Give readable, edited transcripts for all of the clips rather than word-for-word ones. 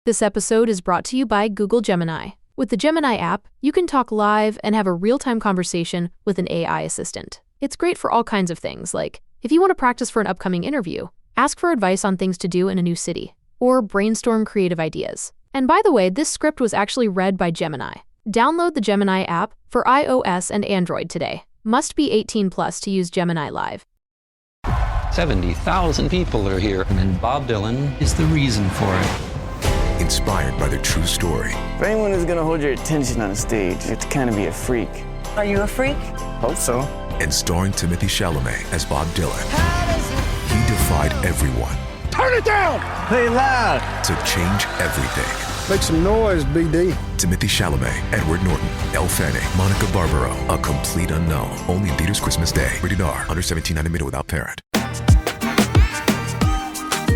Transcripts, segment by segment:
This episode is brought to you by Google Gemini. With the Gemini app, you can talk live and have a real-time conversation with an AI assistant. It's great for all kinds of things, like if you want to practice for an upcoming interview, ask for advice on things to do in a new city, or brainstorm creative ideas. And by the way, this script was actually read by Gemini. Download the Gemini app for iOS and Android today. Must be 18 plus to use Gemini Live. 70,000 people are here, and Bob Dylan is the reason for it. Inspired by their true story. For anyone who's gonna hold your attention on a stage, you have to kind of be a freak. Are you a freak? Hope so. And starring Timothée Chalamet as Bob Dylan. He defied everyone. Turn it down! Play loud! To change everything. Make some noise, BD. Timothée Chalamet, Edward Norton, Elle Fanning, Monica Barbaro. A complete unknown. Only in theaters Christmas Day. Rated R. Under 17, not admitted without parent.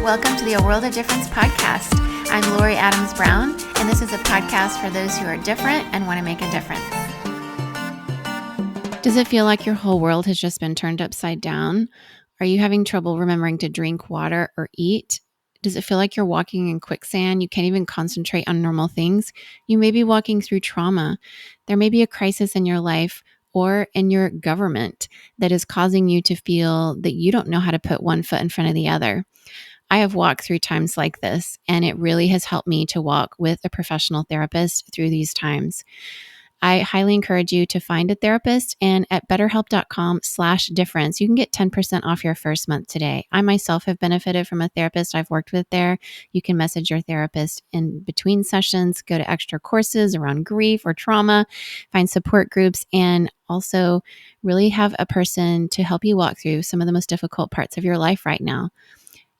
Welcome to the A World of Difference podcast. I'm Lori Adams Brown, and this is a podcast for those who are different and want to make a difference. Does it feel like your whole world has just been turned upside down? Are you having trouble remembering to drink water or eat? Does it feel like you're walking in quicksand? You can't even concentrate on normal things? You may be walking through trauma. There may be a crisis in your life or in your government that is causing you to feel that you don't know how to put one foot in front of the other. I have walked through times like this, and it really has helped me to walk with a professional therapist through these times. I highly encourage you to find a therapist, and at betterhelp.com/difference, you can get 10% off your first month today. I myself have benefited from a therapist I've worked with there. You can message your therapist in between sessions, go to extra courses around grief or trauma, find support groups, and also really have a person to help you walk through some of the most difficult parts of your life right now.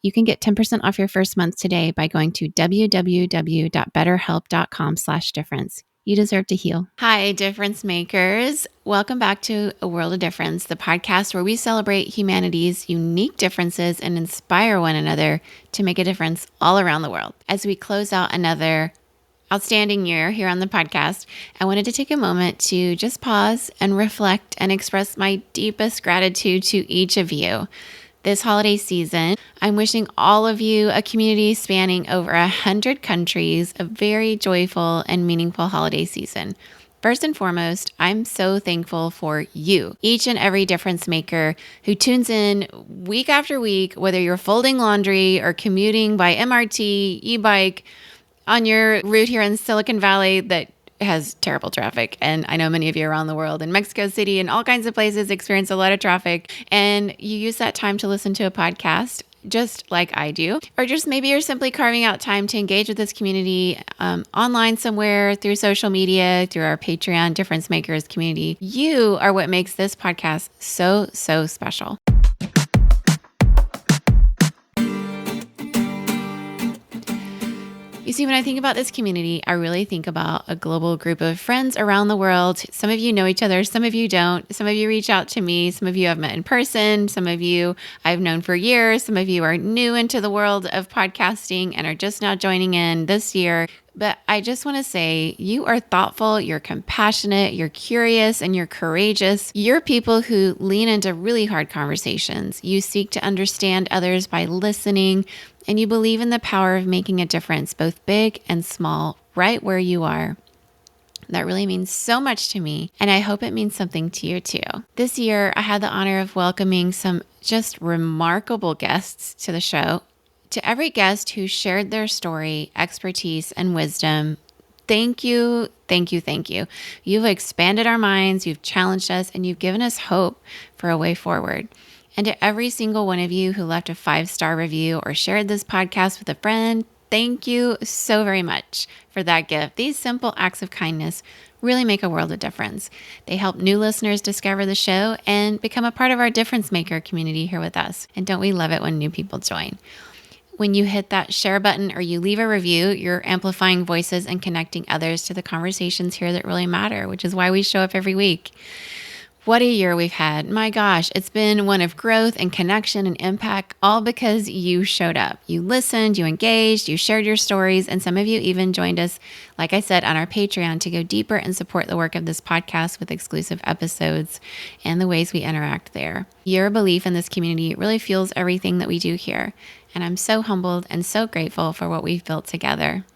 You can get 10% off your first month today by going to www.betterhelp.com/difference. You deserve to heal. Hi, difference makers. Welcome back to A World of Difference, the podcast where we celebrate humanity's unique differences and inspire one another to make a difference all around the world. As we close out another outstanding year here on the podcast, I wanted to take a moment to just pause and reflect and express my deepest gratitude to each of you. This holiday season, I'm wishing all of you, a community spanning over 100 countries, a very joyful and meaningful holiday season. First and foremost, I'm so thankful for you, each and every difference maker who tunes in week after week, whether you're folding laundry or commuting by MRT, e-bike, on your route here in Silicon Valley that has terrible traffic. And I know many of you around the world in Mexico City and all kinds of places experience a lot of traffic. And you use that time to listen to a podcast, just like I do. Or just maybe you're simply carving out time to engage with this community online somewhere, through social media, through our Patreon Difference Makers community. You are what makes this podcast so, so special. You see, when I think about this community, I really think about a global group of friends around the world. Some of you know each other, some of you don't. Some of you reach out to me. Some of you I've met in person. Some of you I've known for years. Some of you are new into the world of podcasting and are just now joining in this year. But I just want to say you are thoughtful, you're compassionate, you're curious, and you're courageous. You're people who lean into really hard conversations. You seek to understand others by listening, and you believe in the power of making a difference, both big and small, right where you are. That really means so much to me, and I hope it means something to you too. This year, I had the honor of welcoming some just remarkable guests to the show. To every guest who shared their story, expertise, and wisdom, thank you, thank you, thank you. You've expanded our minds, you've challenged us, and you've given us hope for a way forward. And to every single one of you who left a 5-star review or shared this podcast with a friend, thank you so very much for that gift. These simple acts of kindness really make a world of difference. They help new listeners discover the show and become a part of our Difference Maker community here with us. And don't we love it when new people join? When you hit that share button or you leave a review, you're amplifying voices and connecting others to the conversations here that really matter, which is why we show up every week. What a year we've had. My gosh, it's been one of growth and connection and impact, all because you showed up. You listened, you engaged, you shared your stories, and some of you even joined us, like I said, on our Patreon to go deeper and support the work of this podcast with exclusive episodes and the ways we interact there. Your belief in this community really fuels everything that we do here, and I'm so humbled and so grateful for what we've built together.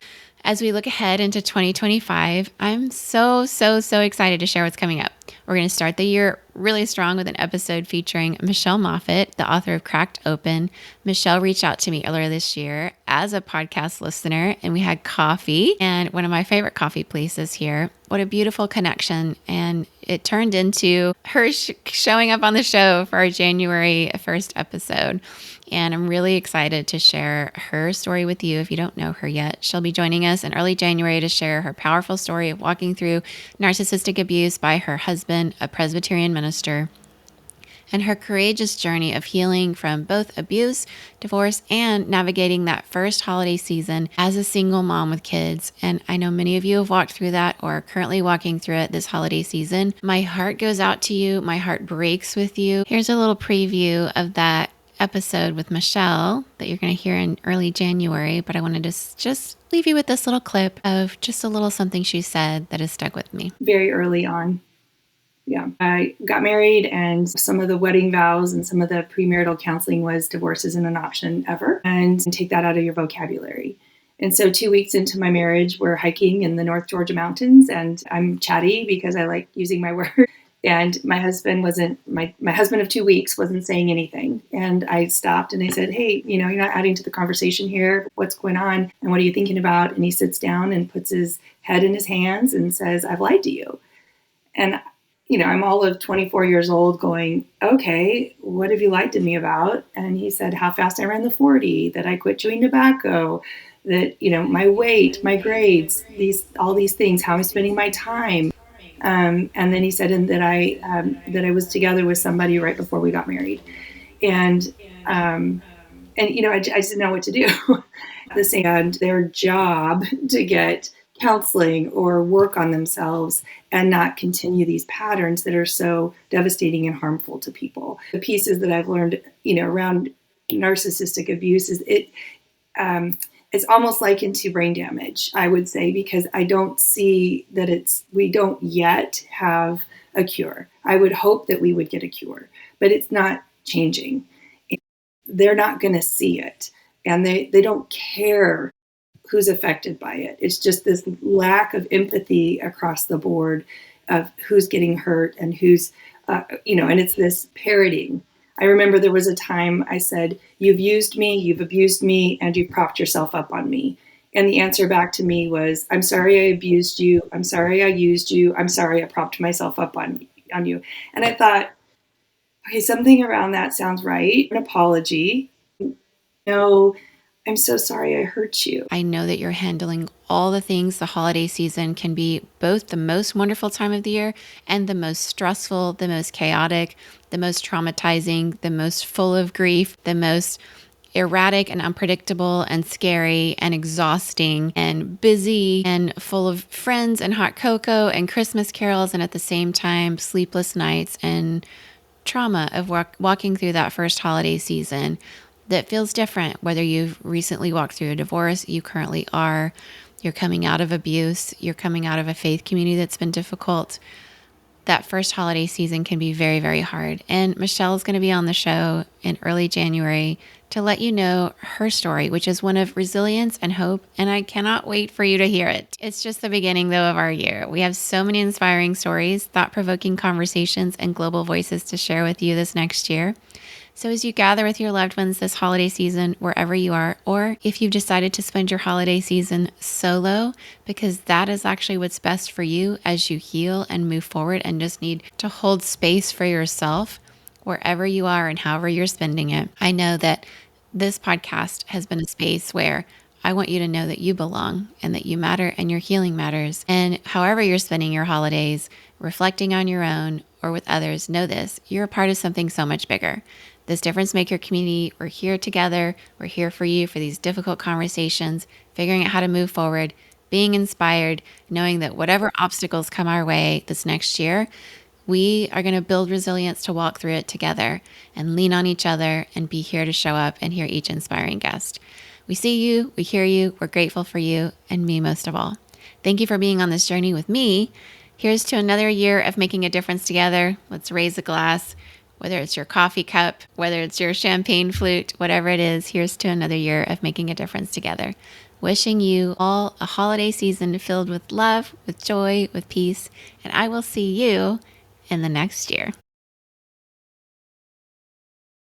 As we look ahead into 2025, I'm so excited to share what's coming up. We're going to start the year really strong with an episode featuring Michelle Moffitt, the author of Cracked Open. Michelle reached out to me earlier this year as a podcast listener, and we had coffee, and one of my favorite coffee places here. What a beautiful connection. And it turned into her showing up on the show for our January 1st episode. And I'm really excited to share her story with you if you don't know her yet. She'll be joining us in early January to share her powerful story of walking through narcissistic abuse by her husband, a Presbyterian minister, and her courageous journey of healing from both abuse, divorce, and navigating that first holiday season as a single mom with kids. And I know many of you have walked through that or are currently walking through it this holiday season. My heart goes out to you. My heart breaks with you. Here's a little preview of that episode with Michelle that you're going to hear in early January, but I wanted to just leave you with this little clip of just a little something she said that has stuck with me. Very early on. Yeah. I got married, and some of the wedding vows and some of the premarital counseling was divorce isn't an option ever, and take that out of your vocabulary. And so 2 weeks into my marriage, we're hiking in the North Georgia mountains, and I'm chatty because I like using my words. And my husband my husband of 2 weeks wasn't saying anything. And I stopped and I said, hey, you're not adding to the conversation here. What's going on? And what are you thinking about? And he sits down and puts his head in his hands and says, I've lied to you. And, I'm all of 24 years old going, okay, what have you lied to me about? And he said, how fast I ran the 40, that I quit chewing tobacco, that, my weight, my grades, all these things, how I'm spending my time. And then he said that I was together with somebody right before we got married, and I just didn't know what to do. And their job to get counseling or work on themselves and not continue these patterns that are so devastating and harmful to people. The pieces that I've learned, around narcissistic abuse is it's almost likened to brain damage, I would say, because I don't see that we don't yet have a cure. I would hope that we would get a cure, but it's not changing. They're not going to see it, and they don't care who's affected by it. It's just this lack of empathy across the board of who's getting hurt and who's, and it's this parroting. I remember there was a time I said, you've used me, you've abused me, and you've propped yourself up on me. And the answer back to me was, I'm sorry I abused you. I'm sorry I used you. I'm sorry I propped myself up on you. And I thought, okay, something around that sounds right. An apology. No, I'm so sorry I hurt you. I know that you're handling all the things. The holiday season can be both the most wonderful time of the year and the most stressful, the most chaotic, the most traumatizing, the most full of grief, the most erratic and unpredictable and scary and exhausting and busy and full of friends and hot cocoa and Christmas carols, and at the same time, sleepless nights and trauma of walking through that first holiday season. That feels different, whether you've recently walked through a divorce, you currently are, you're coming out of abuse, you're coming out of a faith community that's been difficult. That first holiday season can be very, very hard. And Michelle is going to be on the show in early January to let you know her story, which is one of resilience and hope. And I cannot wait for you to hear it. It's just the beginning, though, of our year. We have so many inspiring stories, thought-provoking conversations, and global voices to share with you this next year. So as you gather with your loved ones this holiday season, wherever you are, or if you've decided to spend your holiday season solo, because that is actually what's best for you as you heal and move forward and just need to hold space for yourself, wherever you are and however you're spending it. I know that this podcast has been a space where I want you to know that you belong and that you matter and your healing matters. And however you're spending your holidays, reflecting on your own or with others, know this, you're a part of something so much bigger. This Difference Maker community, we're here together. We're here for you for these difficult conversations, figuring out how to move forward, being inspired, knowing that whatever obstacles come our way this next year, we are going to build resilience to walk through it together and lean on each other and be here to show up and hear each inspiring guest. We see you, we hear you, we're grateful for you, and me most of all. Thank you for being on this journey with me. Here's to another year of making a difference together. Let's raise a glass. Whether it's your coffee cup, whether it's your champagne flute, whatever it is, here's to another year of making a difference together. wishing you all a holiday season filled with love, with joy, with peace, and I will see you in the next year.